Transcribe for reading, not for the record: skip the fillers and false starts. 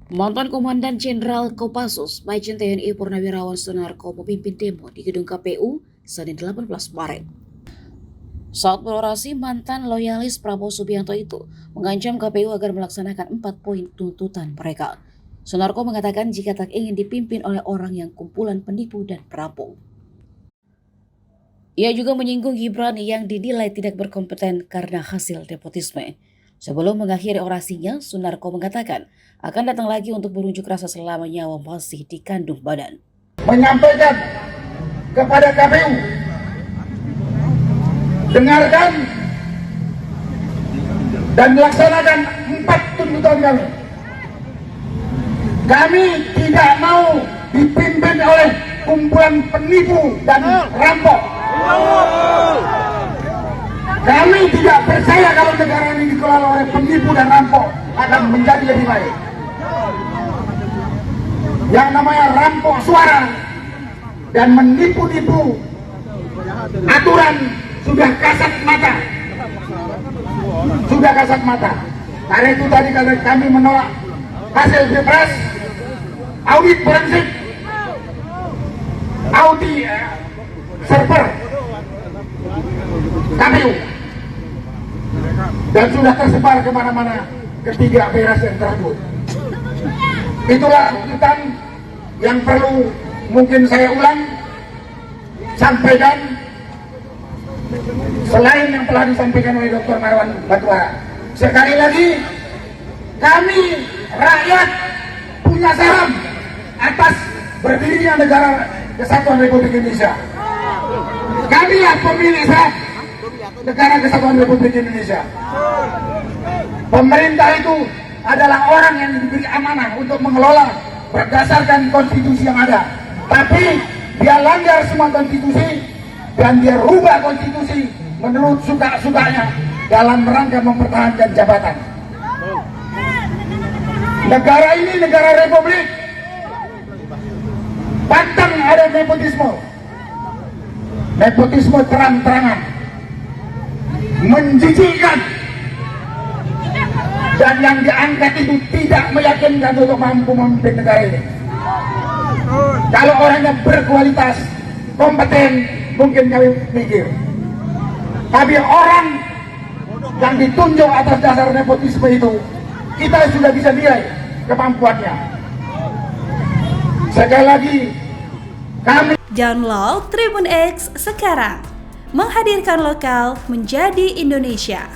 Mantan Komandan Jenderal Kopassus, Majen TNI Purnawirawan Sunarko memimpin demo di gedung KPU Senin 18 Maret. Saat berorasi, mantan loyalis Prabowo Subianto itu mengancam KPU agar melaksanakan 4 poin tuntutan mereka. Sunarko mengatakan jika tak ingin dipimpin oleh orang yang kumpulan penipu dan perampok. Ia juga menyinggung Gibran yang dinilai tidak berkompeten karena hasil nepotisme. Sebelum mengakhiri orasinya, Sunarko mengatakan akan datang lagi untuk berunjuk rasa selama nyawa masih dikandung badan. Menyampaikan kepada KPU, dengarkan dan laksanakan 4 tuntutan kami. Kami tidak mau dipimpin oleh kumpulan penipu dan rampok. Kami tidak percaya kalau negara ini dikelola oleh penipu dan rampok akan menjadi lebih baik. Yang namanya rampok suara dan menipu-nipu aturan sudah kasat mata. Sudah kasat mata. Karena itu tadi kami menolak hasil Pilpres, audit forensik, audit server KPU, dan sudah tersebar kemana-mana ketiga beres yang tersebut. Itulah tuntutan yang perlu mungkin saya ulang, sampaikan selain yang telah disampaikan oleh Dr. Marwan Batubara. Sekali lagi, kami rakyat punya saham atas berdirinya negara Kesatuan Republik Indonesia. Kamilah pemilik saham negara Kesatuan Republik Indonesia. Pemerintah itu adalah orang yang diberi amanah untuk mengelola berdasarkan konstitusi yang ada. Tapi dia langgar semua konstitusi dan dia rubah konstitusi menurut suka-sukanya dalam rangka mempertahankan jabatan. Negara ini negara republik, pantang ada nepotisme. Nepotisme terang-terangan, menjijikkan, dan yang diangkat itu tidak meyakinkan untuk mampu memimpin negara ini. Kalau orangnya berkualitas, kompeten, mungkin kami mikir. Tapi orang yang ditunjuk atas dasar nepotisme itu, kita sudah bisa nilai kemampuannya. Sekali lagi, kami download Tribun X sekarang, menghadirkan lokal menjadi Indonesia.